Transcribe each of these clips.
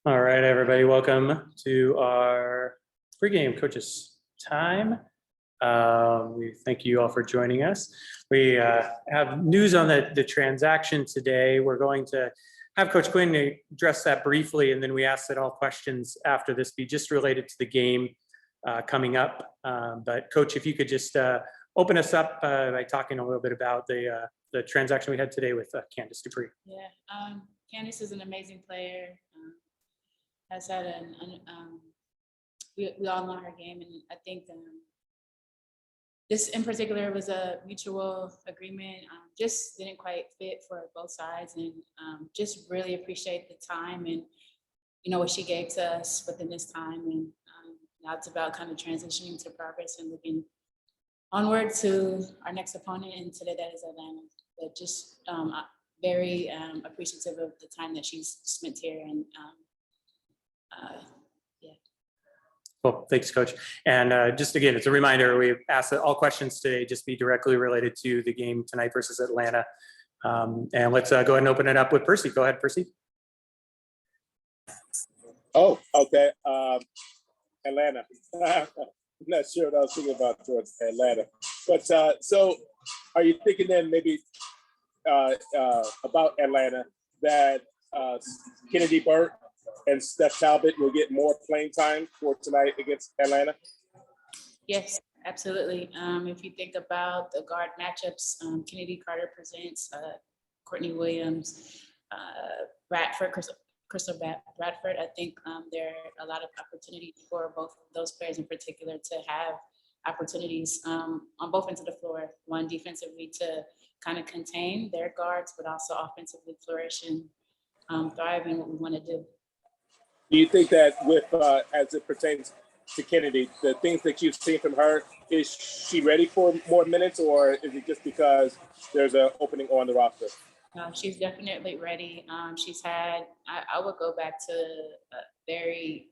All right, everybody, welcome to our pregame coaches time. We thank you all for joining us. We have news on the transaction today. We're going to have Coach Quinn address that briefly, and then we ask that all questions after this be just related to the game coming up. But Coach, if you could just open us up by talking a little bit about the transaction we had today with Candice Dupree. Yeah, Candice is an amazing player. Has had we all know her game, and I think this in particular was a mutual agreement. Just didn't quite fit for both sides, and just really appreciate the time and what she gave to us within this time. And now it's about kind of transitioning to progress and looking onward to our next opponent, and today that is Atlanta. But just very appreciative of the time that she's spent here, and yeah. Well, thanks, Coach. And just again, it's a reminder, we asked that all questions today just be directly related to the game tonight versus Atlanta. And let's go ahead and open it up with Percy. Go ahead, Percy. Oh, okay. Atlanta. I'm not sure what I was thinking about towards Atlanta. But so are you thinking then maybe about Atlanta that Kennedy Burke and Steph Talbot will get more playing time for tonight against Atlanta? Yes, absolutely. If you think about the guard matchups, Kennedy Carter presents Courtney Williams, Bradford, Crystal Bradford. I think there are a lot of opportunities for both those players in particular to have opportunities on both ends of the floor. One, defensively to kind of contain their guards, but also offensively flourish and thrive in what we want to do. Do you think that with, as it pertains to Kennedy, the things that you've seen from her, is she ready for more minutes, or is it just because there's an opening on the roster? She's definitely ready. She's had, I would go back to a very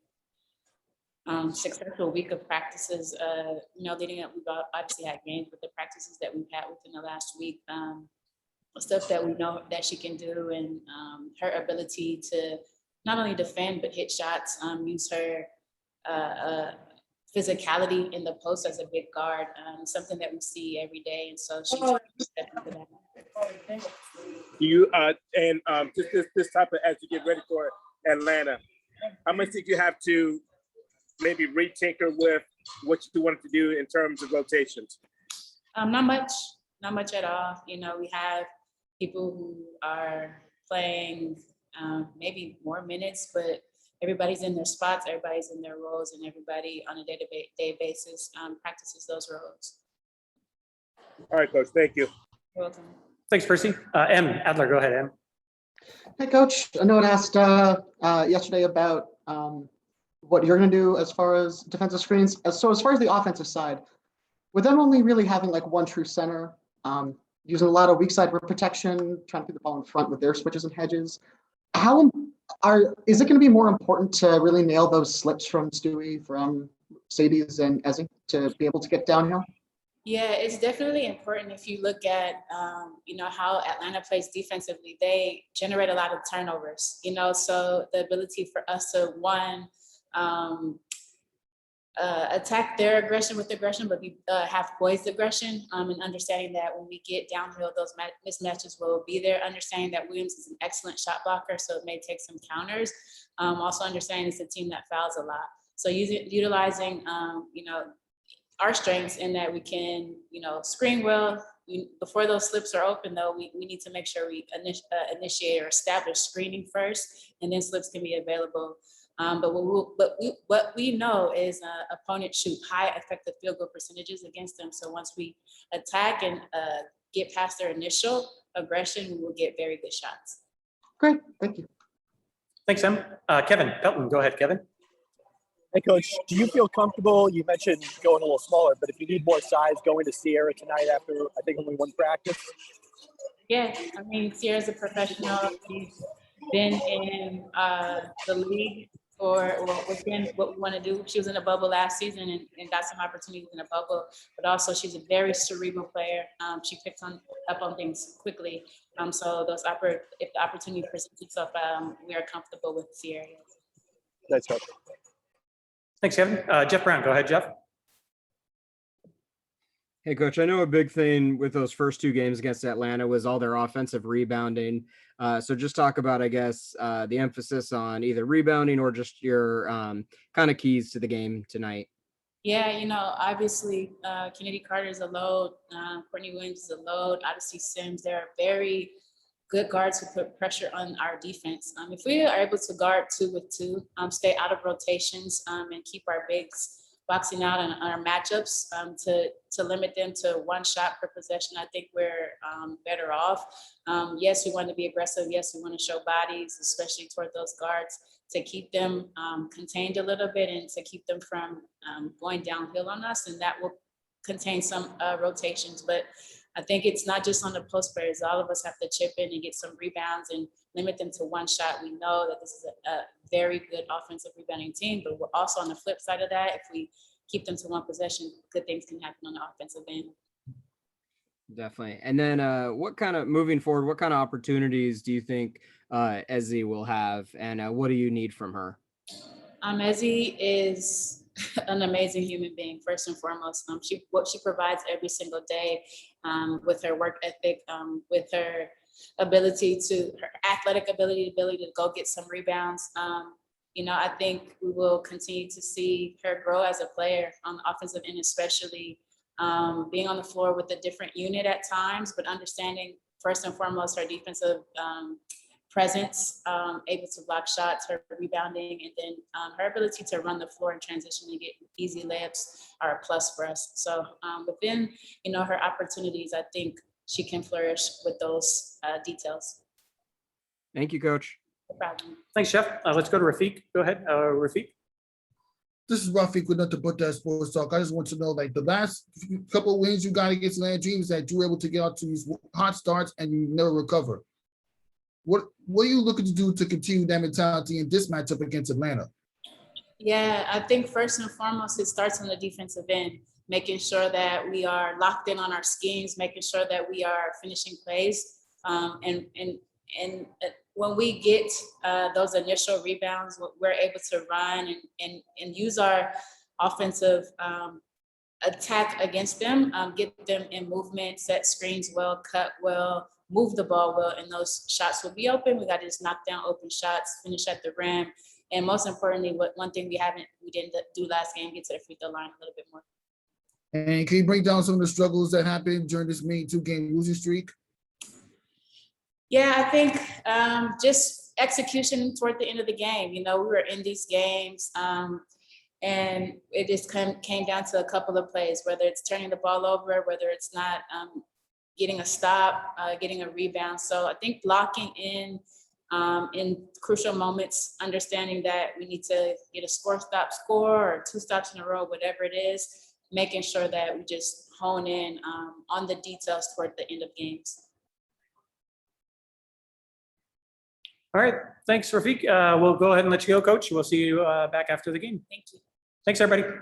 successful week of practices. Leading up, we've obviously had games, but the practices that we've had within the last week, stuff that we know that she can do, and her ability to not only defend but hit shots, use her physicality in the post as a big guard, something that we see every day, and so she's stepping into that. Do you and just this type of, as you get ready for Atlanta, how much did you have to maybe retinker with what you wanted to do in terms of rotations? Not much at all. We have people who are playing maybe more minutes, but everybody's in their spots, everybody's in their roles, and everybody on a day-to-day basis practices those roles. All right, Coach, thank you. You're welcome. Thanks, Percy. M. Adler, go ahead, M. Hey, Coach. I know it asked yesterday about what you're going to do as far as defensive screens. So as far as the offensive side, with them only really having like one true center, using a lot of weak side protection, trying to get the ball in front with their switches and hedges, is it going to be more important to really nail those slips from Stewie, from Sadies and Eze to be able to get downhill? Yeah, it's definitely important. If you look at, how Atlanta plays defensively, they generate a lot of turnovers, so the ability for us to, one, attack their aggression with aggression, but have poised aggression, and understanding that when we get downhill, those mismatches will be there. Understanding that Williams is an excellent shot blocker, so it may take some counters. Also understanding it's a team that fouls a lot. So utilizing, our strengths in that we can, screen well. Before those slips are open, though, we need to make sure we initiate or establish screening first, and then slips can be available. But what we know is opponents shoot high effective field goal percentages against them. So once we attack and get past their initial aggression, we will get very good shots. Great, thank you. Thanks, Em. Kevin Pelton, go ahead, Kevin. Hey, Coach, do you feel comfortable? You mentioned going a little smaller, but if you need more size, going to Sierra tonight after, I think, only one practice? Yeah, Sierra's a professional. She's been in the league within what we want to do. She was in a bubble last season and got some opportunities in a bubble, but also she's a very cerebral player. She picks up on things quickly. So if the opportunity presents itself, we are comfortable with Sierra. Nice, coach. Thanks, Kevin. Jeff Brown, go ahead, Jeff. Hey, coach, I know a big thing with those first two games against Atlanta was all their offensive rebounding. So just talk about, I guess, the emphasis on either rebounding or just your kind of keys to the game tonight. Yeah, obviously, Kennedy Carter is a load. Courtney Williams is a load. Odyssey Sims, they're very good guards who put pressure on our defense. If we are able to guard 2 with 2, stay out of rotations, and keep our bigs boxing out on our matchups to limit them to 1 shot per possession, I think we're better off. Yes, we want to be aggressive. Yes, we want to show bodies, especially toward those guards, to keep them contained a little bit and to keep them from going downhill on us. And that will contain some rotations. But I think it's not just on the post players. All of us have to chip in and get some rebounds and limit them to 1 shot. We know that this is a very good offensive rebounding team, but we're also on the flip side of that. If we keep them to 1 possession, good things can happen on the offensive end. Definitely. And then moving forward, what kind of opportunities do you think Ezzy will have, and what do you need from her? Ezzy is an amazing human being, first and foremost. What she provides every single day with her work ethic, with her her athletic ability to go get some rebounds. I think we will continue to see her grow as a player on the offensive end, especially being on the floor with a different unit at times, but understanding first and foremost her defensive presence, able to block shots, her rebounding, and then her ability to run the floor and transition and get easy layups are a plus for us. So within, her opportunities, I think she can flourish with those details. Thank you, coach. No problem. Thanks, Jeff. Let's go to Rafiq. Go ahead, Rafiq. This is Rafiq with Nothing But That Sports Talk. I just want to know, the last couple of wins you got against Atlanta Dreams, that you were able to get out to these hot starts and you never recover. What are you looking to do to continue that mentality in this matchup against Atlanta? Yeah, I think first and foremost, it starts on the defensive end, making sure that we are locked in on our schemes, making sure that we are finishing plays. And when we get those initial rebounds, we're able to run and use our offensive attack against them, get them in movement, set screens well, cut well, move the ball well, and those shots will be open. We got to just knock down open shots, finish at the rim. And most importantly, one thing we didn't do last game, get to the free throw line a little bit more. And can you break down some of the struggles that happened during this main 2-game losing streak? Yeah, I think just execution toward the end of the game. We were in these games and it just came down to a couple of plays, whether it's turning the ball over, whether it's not getting a stop, getting a rebound. So I think locking in crucial moments, understanding that we need to get a score or 2 stops in a row, whatever it is, making sure that we just hone in on the details toward the end of games. All right. Thanks, Rafiq. We'll go ahead and let you go, Coach. We'll see you back after the game. Thank you. Thanks, everybody.